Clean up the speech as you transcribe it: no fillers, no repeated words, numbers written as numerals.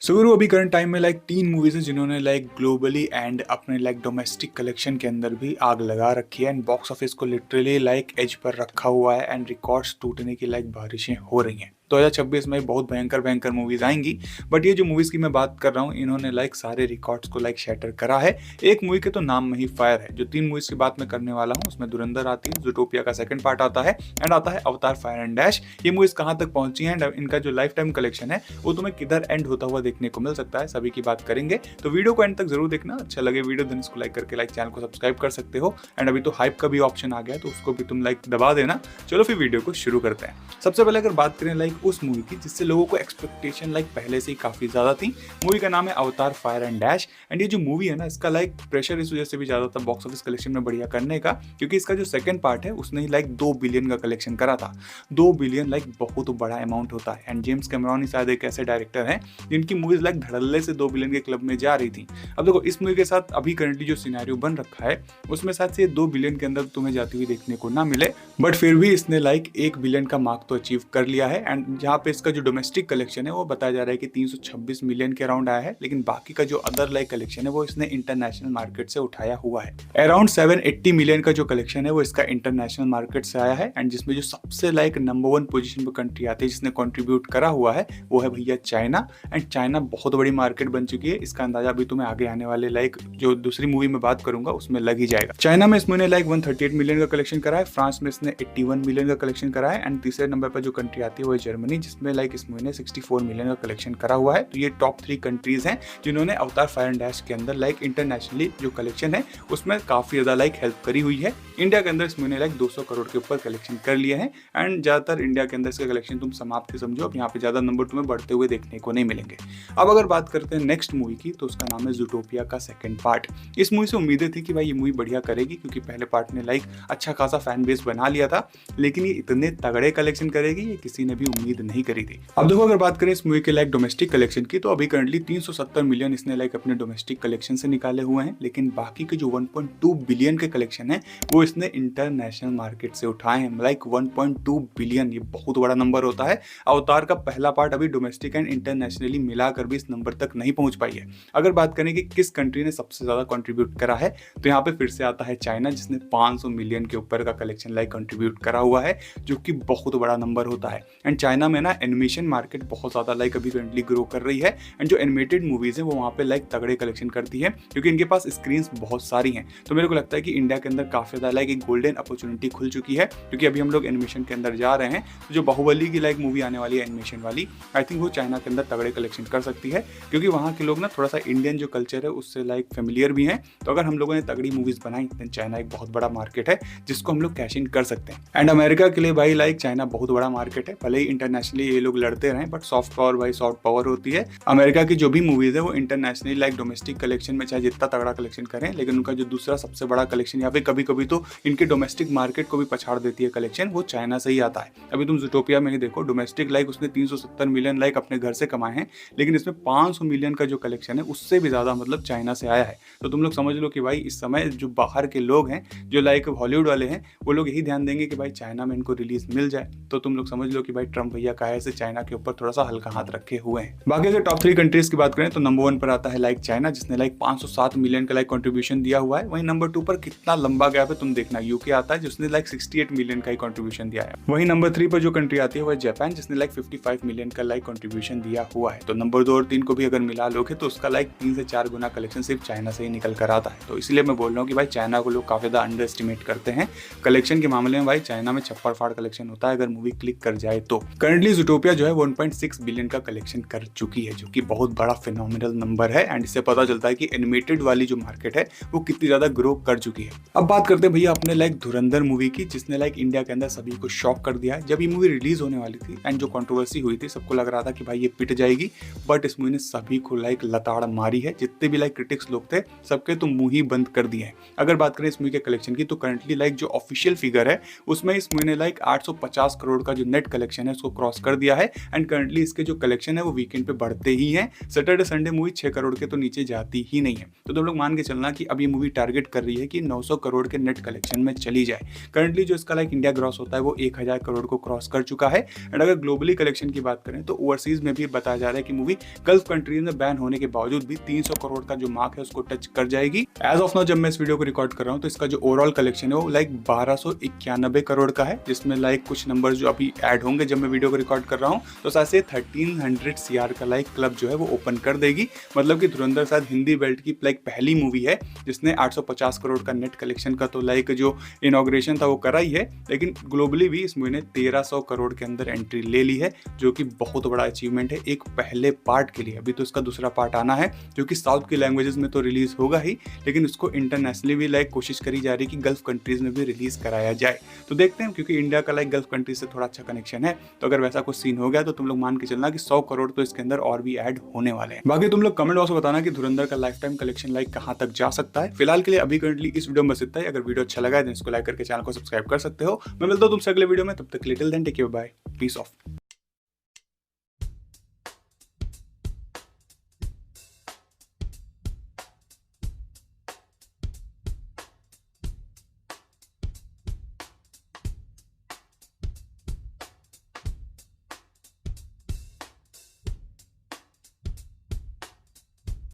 सो गुरु अभी current time में like 3 movies हैं जिन्होंने लाइक ग्लोबली एंड अपने लाइक डोमेस्टिक कलेक्शन के अंदर भी आग लगा रखी है एंड बॉक्स ऑफिस को लिटरली लाइक एज पर रखा हुआ है एंड रिकॉर्ड्स टूटने की लाइक बारिशें हो रही हैं। 2026 में बहुत भयंकर भयंकर मूवीज आएंगी, बट ये जो मूवीज की मैं बात कर रहा हूँ इन्होंने लाइक सारे रिकॉर्ड्स को लाइक शैटर करा है। एक मूवी के तो नाम में ही फायर है। जो 3 मूवीज की बात मैं करने वाला हूँ उसमें धुरंधर आती है, ज़ूटोपिया का सेकंड पार्ट आता है एंड आता है अवतार फायर एंड डैश। ये मूवीज कहाँ तक पहुंची हैं एंड इनका जो लाइफ टाइम कलेक्शन है वो तुम्हें किधर एंड होता हुआ देखने को मिल सकता है, सभी की बात करेंगे। तो वीडियो को एंड तक जरूर देखना। अच्छा लगे वीडियो देन इसको लाइक करके लाइक चैनल को सब्सक्राइब कर सकते हो एंड अभी तो हाइप का भी ऑप्शन आ गया है तो उसको भी तुम लाइक दबा देना। चलो फिर वीडियो को शुरू करते हैं। सबसे पहले अगर बात करें लाइक उस मूवी की जिससे लोगों को एक्सपेक्टेशन लाइक पहले से ही काफी ज्यादा थी, मूवी का नाम है अवतार फायर एंड डैश। एंड ये जो मूवी है ना इसका लाइक प्रेशर इस वजह से भी ज्यादा था बॉक्स ऑफिस कलेक्शन में बढ़िया करने का, क्योंकि इसका जो सेकंड पार्ट है उसने ही लाइक 2 बिलियन का कलेक्शन करा था। 2 बिलियन लाइक बहुत बड़ा अमाउंट होता है एंड जेम्स कैमरॉन ही शायद एक ऐसे डायरेक्टर हैं जिनकी मूवीज लाइक धड़ल्ले से 2 बिलियन के क्लब में जा रही थी। अब देखो इस मूवी के साथ अभी करंटली जो सिनेरियो बन रखा है उसमें शायद से 2 बिलियन के अंदर तुम्हें जाती हुई देखने को ना मिले, बट फिर भी इसने लाइक 1 बिलियन का मार्क तो अचीव कर लिया है। एंड जहाँ पे इसका जो डोमेस्टिक कलेक्शन है वो बताया जा रहा है कि 326 मिलियन के अराउंड आया है, लेकिन बाकी का जो अदर लाइक कलेक्शन है वो इसने इंटरनेशनल मार्केट से उठाया हुआ है। अराउंड 780 मिलियन का जो कलेक्शन है वो इसका इंटरनेशनल मार्केट से आया है एंड जिसमें जो सबसे लाइक नंबर 1 पोजीशन पर कंट्री आती है जिसने कंट्रीब्यूट करा हुआ है वो है भैया चाइना। एंड चाइना बहुत बड़ी मार्केट बन चुकी है, इसका अंदाजा भी तुम्हें आगे आने वाले लाइक जो दूसरी मूवी में बात करूंगा उसमें लग ही जाएगा। चाइना में इस महीने लाइक 138 मिलियन का कलेक्शन करा है, फ्रांस में इसने 81 मिलियन का कलेक्शन करा है एंड तीसरे नंबर पर जो कंट्री आती है वो है जर्मनी जिसमें लाइक इस महीने 64 मिलियन का कलेक्शन करा हुआ है। तो ये टॉप 3 कंट्रीज हैं जिन्होंने अवतार फायर एंड डैश के अंदर लाइक इंटरनेशनली जो कलेक्शन है उसमें काफी ज्यादा लाइक हेल्प करी हुई है। इंडिया के अंदर इस महीने लाइक 200 करोड़ के ऊपर कलेक्शन कर लिए हैं एंड ज्यादातर इंडिया के अंदर इसका कलेक्शन तुम समाप्त समझो, अब यहाँ पे ज्यादा नंबर तुम्हें बढ़ते हुए देखने को नहीं मिलेंगे। अब अगर बात करते हैं नेक्स्ट मूवी की तो उसका नाम है ज़ूटोपिया का सेकंड पार्ट। इस मूवी से उम्मीदें थी कि भाई ये मूवी बढ़िया करेगी क्योंकि पहले पार्ट ने लाइक अच्छा खासा फैन बेस बना लिया था, लेकिन ये इतने तगड़े कलेक्शन करेगी ये किसी ने भी उम्मीद नहीं करी थी। अब देखो अगर बात करें इस मूवी के लाइक डोमेस्टिक कलेक्शन की तो अभी करंटली 370 मिलियन इसने लाइक अपने डोमेस्टिक कलेक्शन से निकाले हुए हैं, लेकिन बाकी के जो 1.2 बिलियन के कलेक्शन है वो इसने इंटरनेशनल मार्केट से उठाए हैं। लाइक 1.2 बिलियन ये बहुत बड़ा नंबर होता है। अवतार का पहला पार्ट अभी डोमेस्टिक एंड इंटरनेशनली मिलाकर भी इस नंबर तक नहीं पहुंच पाई है। अगर बात करें कि किस कंट्री ने सबसे ज्यादा कंट्रीब्यूट करा है तो यहाँ पे फिर से आता है चाइना जिसने 500 मिलियन के ऊपर का कलेक्शन लाइक कंट्रीब्यूट करा हुआ है, जो कि बहुत बड़ा नंबर होता है। एंड चाइना में ना एनिमेशन मार्केट बहुत ज्यादा लाइक अभी करंटली ग्रो कर रही है एंड जो एनिमेटेड मूवीज है वो वहाँ पे लाइक तगड़े कलेक्शन करती है क्योंकि इनके पास स्क्रीन बहुत सारी हैं। तो मेरे को लगता है कि इंडिया के अंदर काफी ज्यादा लाइक एक गोल्डन अपॉर्चुनिटी खुल चुकी है क्योंकि अभी हम लोग एनिमेशन के अंदर जा रहे हैं। तो जो बाहुबली की लाइक मूवी आने वाली है एनिमेशन वाली, आई थिंक वो चाइना के अंदर तगड़े कलेक्शन कर सकती है क्योंकि वहाँ के लोग ना थोड़ा सा इंडियन जो कल्चर है उससे लाइक फेमिलियर भी हैं। तो अगर हम लोगों ने तगड़ी मूवीज बनाई तो चाइना एक बहुत बड़ा मार्केट है जिसको हम लोग कैश इन कर सकते हैं। एंड अमेरिका के लिए भाई लाइक चाइना बहुत बड़ा मार्केट है, भले ही इंटरनेशनली ये लोग लड़ते रहे बट सॉफ्ट पावर भाई सॉफ्ट पावर होती है। अमेरिका की जो भी मूवीज है वो इंटरनेशनली लाइक डोमेस्टिक कलेक्शन में चाहे जितना तगड़ा कलेक्शन करें, लेकिन उनका जो दूसरा सबसे बड़ा कलेक्शन या फिर कभी कभी तो इनके डोमेस्टिक मार्केट को भी पछाड़ देती है कलेक्शन, वो चाइना से ही आता है। अभी तुम ज़ूटोपिया में ही देखो डोमेस्टिक लाइक उसने 370 मिलियन लाइक अपने घर से कमाए हैं, लेकिन इसमें 500 मिलियन का जो कलेक्शन है उससे भी ज्यादा मतलब चाइना से आया है। तो तुम लोग समझ लो कि भाई इस समय जो बाहर के लोग हैं जो लाइक हॉलीवुड वाले हैं वो लोग यही ध्यान देंगे कि भाई चाइना में इनको रिलीज मिल जाए। तो तुम लोग समझ लो कि भाई ट्रम्प भैया का ऐसे चाइना के ऊपर थोड़ा सा हल्का हाथ रखे हुए हैं। बाकी अगर टॉप 3 कंट्रीज की बात करें तो नंबर 1 पर आता है लाइक चाइना जिसने लाइक 507 मिलियन का लाइक कंट्रीब्यूशन दिया हुआ है। वहीं नंबर 2 पर कितना लंबा गैप है तुम देखना, यूके आता है जिसने लाइक 68 मिलियन का ही कंट्रीब्यूशन दिया है। वहीं नंबर 3 पर जो कंट्री आती है वो है जापान जिसने लाइक 55 मिलियन का लाइक कंट्रीब्यूशन दिया हुआ है। तो नंबर 2 और 3 को भी अगर मिला लोगे तो उसका लाइक 3 से 4 गुना कलेक्शन सिर्फ चाइना से ही निकल कर आता है। तो इसलिए मैं बोल रहा हूँ कि भाई चाइना को लोग काफी ज्यादा अंडर एस्टिमेट करते हैं कलेक्शन के मामले में। भाई चाइना में छप्पर फाड़ कलेक्शन होता है अगर मूवी क्लिक कर जाए तो। करंटली ज़ूटोपिया जो है 1.6 बिलियन का कलेक्शन कर चुकी है, जो कि बहुत बड़ा फिनोमिनल नंबर है एंड इससे पता चलता है कि एनिमेटेड वाली जो मार्केट है वो कितनी ज्यादा ग्रो कर चुकी है। अब बात करते हैं भैया अपने लाइक धुरंधर मूवी की जिसने लाइक इंडिया के अंदर सभी को शॉक कर दिया है। जब ये मूवी रिलीज होने वाली थी एंड जो कंट्रोवर्सी हुई थी सबको लग रहा था कि भाई ये पिट जाएगी, बट इस मूवी ने सभी को लाइक लताड़ मारी है। जितने भी लाइक क्रिटिक्स लोग थे सबके तो मुंह ही बंद कर दिए हैं। अगर बात करें इस मूवी के कलेक्शन की तो करंटली लाइक जो ऑफिशियल फिगर है उसमें इस मूवी ने लाइक 850 करोड़ का जो नेट कलेक्शन है उसको को क्रॉस कर दिया है एंड करंटली इसके जो कलेक्शन है वो वीकेंड पे बढ़ते ही हैं। सैटरडे संडे मूवी 6 करोड़ के तो नीचे जाती ही नहीं है। तो तुम लोग मान के चलना कि अब ये मूवी टारगेट कर रही है कि 900 करोड़ के नेट कलेक्शन में चली जाए। करंटली जो इसका लाइक इंडिया ग्रॉस होता है वो 1000 करोड़ को क्रॉस कर चुका है। एंड अगर ग्लोबली कलेक्शन की बात करें तो ओवरसीज में भी बताया जा रहा है कि मूवी गल्फ कंट्रीज में बैन होने के बावजूद भी 300 करोड़ का जो मार्क है उसको टच कर जाएगी। एज ऑफ नाउ जब मैं इस वीडियो को रिकॉर्ड कर रहा हूँ तो इसका जो ओवरऑल कलेक्शन है वो लाइक 1291 करोड़ का है, जिसमें लाइक कुछ नंबर्स जो अभी ऐड होंगे जब मैं वीडियो को रिकॉर्ड कर रहा हूँ तो साथ से 1300 CR का लाइक क्लब जो है वो ओपन कर देगी। मतलब कि धुरंधर शायद हिंदी बेल्ट की लाइक पहली मूवी है जिसने 850 करोड़ का नेट कलेक्शन का तो लाइक जो इनॉग्रेशन था वो करा ही है, लेकिन ग्लोबली भी इस मूवी ने 1300 करोड़ के अंदर एंट्री ले ली है, जो कि बहुत बड़ा अचीवमेंट है एक पहले पार्ट के लिए। अभी तो इसका दूसरा पार्ट आना है जो कि साउथ की लैंग्वेजेस में तो रिलीज होगा ही, लेकिन उसको इंटरनेशनली भी लाइक कोशिश करी जा रही है कि गल्फ कंट्रीज में भी रिलीज कराया जाए। तो देखते हैं, क्योंकि इंडिया का लाइक गल्फ कंट्रीज से थोड़ा अच्छा कनेक्शन है, तो अगर वैसा कुछ सीन हो गया तो तुम लोग मान के चलना कि 100 करोड़ तो इसके अंदर और भी ऐड होने वाले हैं। बाकी तुम लोग कमेंट बॉक्स में बताना कि धुरंधर का लाइफ टाइम कलेक्शन लाइक कहां तक जा सकता है। फिलहाल के लिए अभी करंटली इस वीडियो में बस इतना ही। अगर वीडियो अच्छा लगा है तो इसको लाइक करके चैनल को सब्सक्राइब कर सकते हो। मैं मिलता हूं तुमसे अगले वीडियो में, तब तक little then take care, bye, peace of.